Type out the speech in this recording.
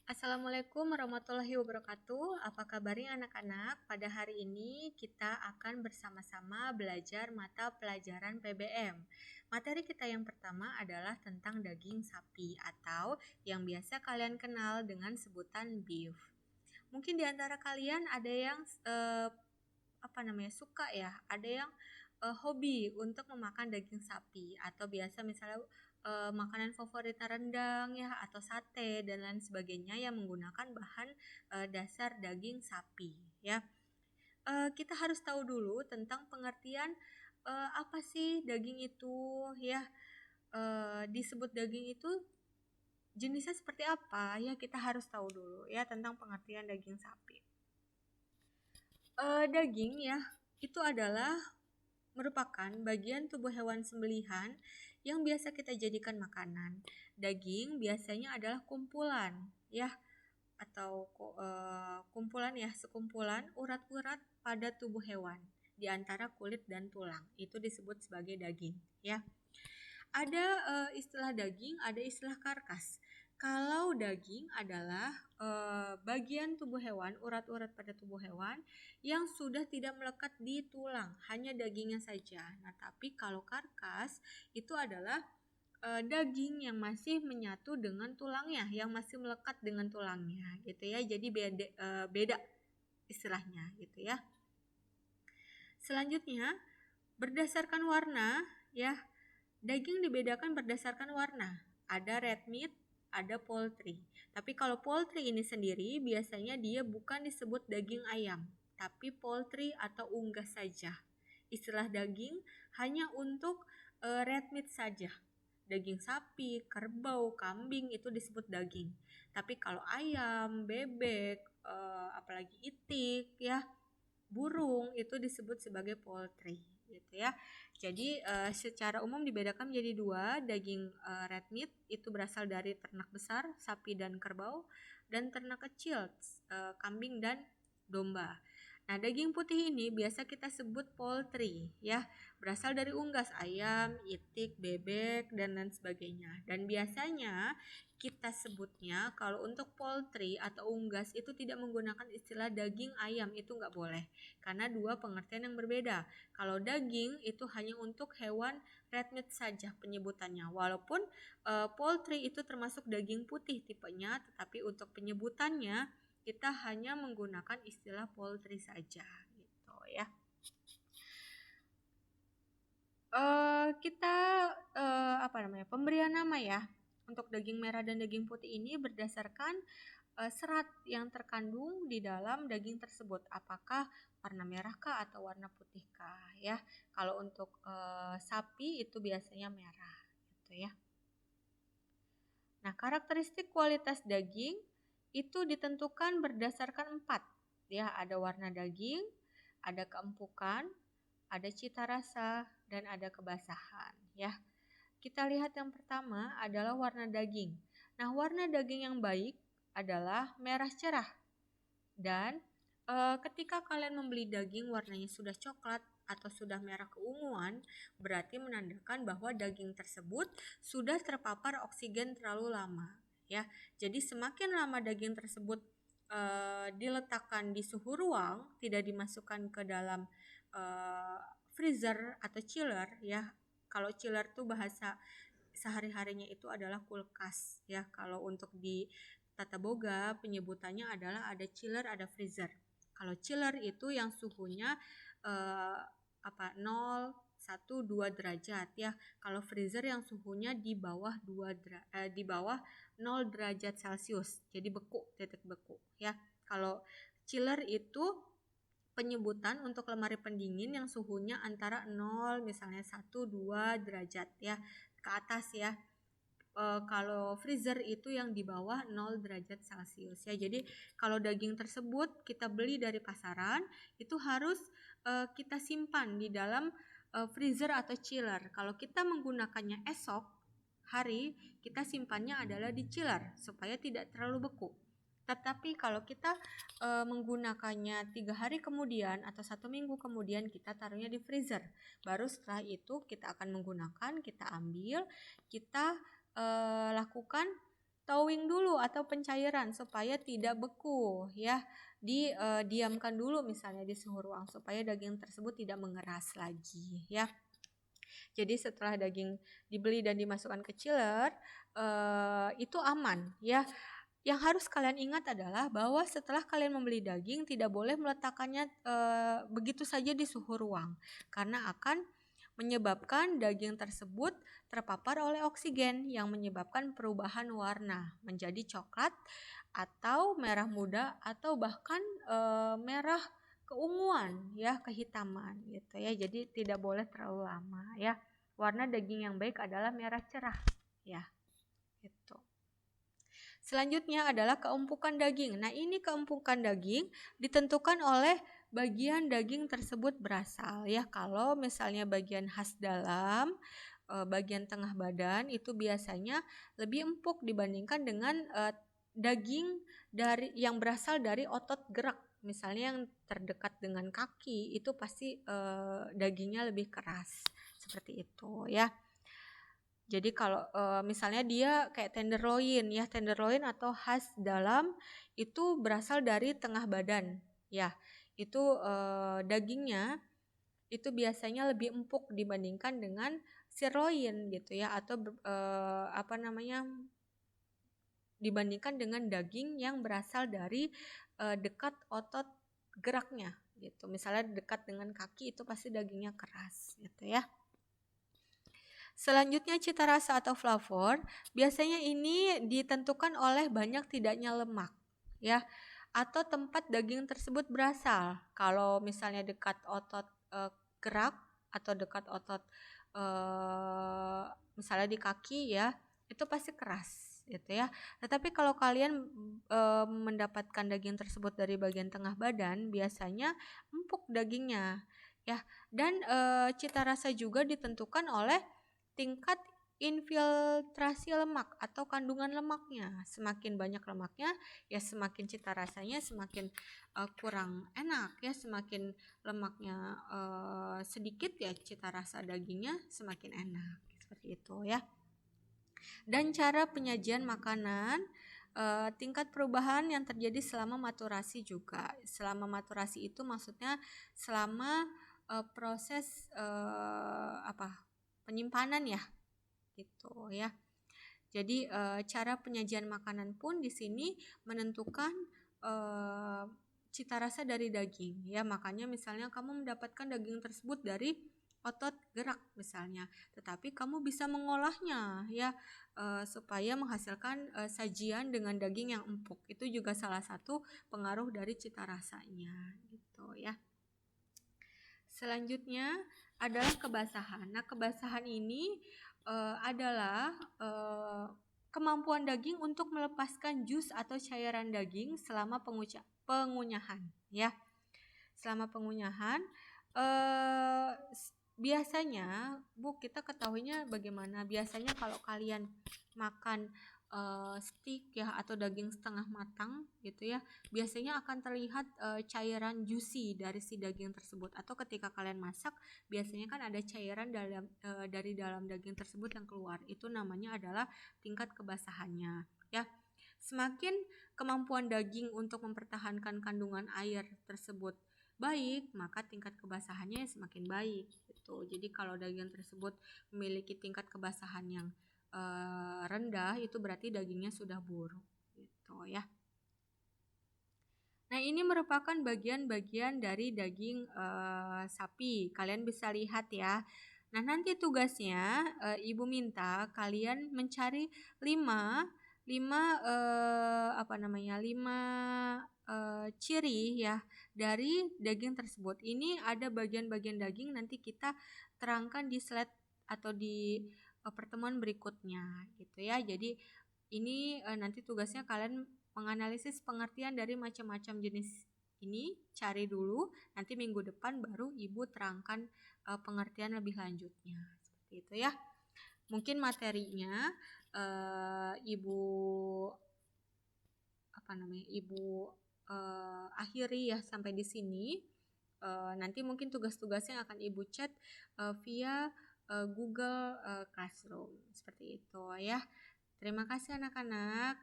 Assalamualaikum warahmatullahi wabarakatuh. Apa kabarnya anak-anak? Pada hari ini kita akan bersama-sama belajar mata pelajaran PBM. Materi kita yang pertama adalah tentang daging sapi atau yang biasa kalian kenal dengan sebutan beef. Mungkin di antara kalian ada yang suka ya, ada yang hobi untuk memakan daging sapi atau biasa misalnya makanan favorit rendang ya atau sate dan lain sebagainya yang menggunakan bahan dasar daging sapi ya. Kita harus tahu dulu tentang pengertian apa sih daging itu ya. Disebut daging itu jenisnya seperti apa ya, kita harus tahu dulu ya tentang pengertian daging sapi. Daging ya itu adalah merupakan bagian tubuh hewan sembelihan yang biasa kita jadikan makanan. Daging biasanya adalah kumpulan ya atau kumpulan ya, sekumpulan urat-urat pada tubuh hewan di antara kulit dan tulang. Itu disebut sebagai daging ya. Ada istilah daging, ada istilah karkas. Kalau daging adalah bagian tubuh hewan, urat-urat pada tubuh hewan yang sudah tidak melekat di tulang, hanya dagingnya saja. Nah, tapi kalau karkas itu adalah daging yang masih menyatu dengan tulangnya, yang masih melekat dengan tulangnya, gitu ya. Jadi beda istilahnya, gitu ya. Selanjutnya, berdasarkan warna, ya. Daging dibedakan berdasarkan warna. Ada red meat, ada poultry. Tapi kalau poultry ini sendiri biasanya dia bukan disebut daging ayam, tapi poultry atau unggas saja. Istilah daging hanya untuk red meat saja. Daging sapi, kerbau, kambing itu disebut daging. Tapi kalau ayam, bebek, apalagi itik ya, burung itu disebut sebagai poultry gitu ya. Jadi secara umum dibedakan menjadi dua, daging red meat itu berasal dari ternak besar, sapi dan kerbau, dan ternak kecil, kambing dan domba. Nah, daging putih ini biasa kita sebut poultry ya, berasal dari unggas ayam, itik, bebek, dan lain sebagainya. Dan biasanya kita sebutnya kalau untuk poultry atau unggas itu tidak menggunakan istilah daging ayam, itu nggak boleh. Karena dua pengertian yang berbeda. Kalau daging itu hanya untuk hewan red meat saja penyebutannya. Walaupun poultry itu termasuk daging putih tipenya, tetapi untuk penyebutannya kita hanya menggunakan istilah poultry saja gitu ya. Kita pemberian nama ya untuk daging merah dan daging putih ini berdasarkan serat yang terkandung di dalam daging tersebut, apakah warna merahkah atau warna putihkah ya. Kalau untuk sapi itu biasanya merah gitu ya. Nah, karakteristik kualitas daging itu ditentukan berdasarkan 4 ya, ada warna daging, ada keempukan, ada cita rasa, dan ada kebasahan ya. Kita lihat yang pertama adalah warna daging. Nah, warna daging yang baik adalah merah cerah. Dan ketika kalian membeli daging warnanya sudah coklat atau sudah merah keunguan, berarti menandakan bahwa daging tersebut sudah terpapar oksigen terlalu lama ya. Jadi semakin lama daging tersebut diletakkan di suhu ruang, tidak dimasukkan ke dalam freezer atau chiller ya. Kalau chiller tuh bahasa sehari-harinya itu adalah kulkas ya. Kalau untuk di tata boga penyebutannya adalah ada chiller, ada freezer. Kalau chiller itu yang suhunya 0, 1, 2 derajat ya. Kalau freezer yang suhunya di bawah 0 derajat Celcius. Jadi beku, titik beku ya. Kalau chiller itu penyebutan untuk lemari pendingin yang suhunya antara 0 misalnya 1, 2 derajat ya ke atas ya. Kalau freezer itu yang di bawah 0 derajat Celcius ya. Jadi kalau daging tersebut kita beli dari pasaran itu harus kita simpan di dalam freezer atau chiller. Kalau kita menggunakannya esok hari, kita simpannya adalah di chiller supaya tidak terlalu beku. Tetapi kalau kita menggunakannya 3 hari kemudian atau 1 minggu kemudian, kita taruhnya di freezer. Baru setelah itu kita akan menggunakan, kita ambil, kita lakukan thawing dulu atau pencairan supaya tidak beku ya. Diamkan dulu misalnya di suhu ruang supaya daging tersebut tidak mengeras lagi ya. Jadi setelah daging dibeli dan dimasukkan ke chiller itu aman ya. Yang harus kalian ingat adalah bahwa setelah kalian membeli daging tidak boleh meletakkannya begitu saja di suhu ruang karena akan menyebabkan daging tersebut terpapar oleh oksigen yang menyebabkan perubahan warna menjadi coklat atau merah muda atau bahkan merah keunguan ya, kehitaman gitu ya. Jadi tidak boleh terlalu lama ya. Warna daging yang baik adalah merah cerah ya. Gitu. Selanjutnya adalah keempukan daging. Nah, ini keempukan daging ditentukan oleh bagian daging tersebut berasal ya. Kalau misalnya bagian khas dalam, bagian tengah badan itu biasanya lebih empuk dibandingkan dengan daging yang berasal dari otot gerak. Misalnya yang terdekat dengan kaki itu pasti dagingnya lebih keras seperti itu ya. Jadi kalau misalnya dia kayak tenderloin ya, tenderloin atau khas dalam itu berasal dari tengah badan ya. Itu dagingnya itu biasanya lebih empuk dibandingkan dengan sirloin gitu ya, atau dibandingkan dengan daging yang berasal dari dekat otot geraknya gitu. Misalnya dekat dengan kaki itu pasti dagingnya keras gitu ya. Selanjutnya cita rasa atau flavor, biasanya ini ditentukan oleh banyak tidaknya lemak ya, atau tempat daging tersebut berasal. Kalau misalnya dekat otot gerak atau dekat otot misalnya di kaki ya, itu pasti keras gitu ya. Tetapi kalau kalian mendapatkan daging tersebut dari bagian tengah badan, biasanya empuk dagingnya ya. Dan cita rasa juga ditentukan oleh tingkat infiltrasi lemak atau kandungan lemaknya. Semakin banyak lemaknya ya semakin cita rasanya semakin kurang enak ya. Semakin lemaknya sedikit ya cita rasa dagingnya semakin enak seperti itu ya. Dan cara penyajian makanan, tingkat perubahan yang terjadi selama maturasi juga. Selama maturasi itu maksudnya selama proses penyimpanan ya gitu ya. Jadi cara penyajian makanan pun di sini menentukan cita rasa dari daging ya. Makanya misalnya kamu mendapatkan daging tersebut dari otot gerak misalnya, tetapi kamu bisa mengolahnya ya supaya menghasilkan sajian dengan daging yang empuk. Itu juga salah satu pengaruh dari cita rasanya gitu ya. Selanjutnya adalah kebasahan. Nah, kebasahan ini adalah kemampuan daging untuk melepaskan jus atau cairan daging selama pengunyahan ya. Selama pengunyahan biasanya kita ketahuinya bagaimana? Biasanya kalau kalian makan steak ya atau daging setengah matang gitu ya, biasanya akan terlihat cairan juicy dari si daging tersebut. Atau ketika kalian masak biasanya kan ada cairan dari dalam daging tersebut yang keluar. Itu namanya adalah tingkat kebasahannya ya. Semakin kemampuan daging untuk mempertahankan kandungan air tersebut baik, maka tingkat kebasahannya semakin baik gitu. Jadi kalau daging tersebut memiliki tingkat kebasahan yang rendah, itu berarti dagingnya sudah buruk gitu ya. Nah, ini merupakan bagian-bagian dari daging sapi. Kalian bisa lihat ya. Nah, nanti tugasnya Ibu minta kalian mencari 5 ciri ya dari daging tersebut. Ini ada bagian-bagian daging, nanti kita terangkan di slide atau di pertemuan berikutnya gitu ya. Jadi ini nanti tugasnya kalian menganalisis pengertian dari macam-macam jenis ini, cari dulu, nanti minggu depan baru Ibu terangkan pengertian lebih lanjutnya seperti itu ya. Mungkin materinya Ibu akhiri ya sampai di sini. Nanti mungkin tugas-tugasnya akan Ibu chat via Google Classroom seperti itu ya. Terima kasih anak-anak.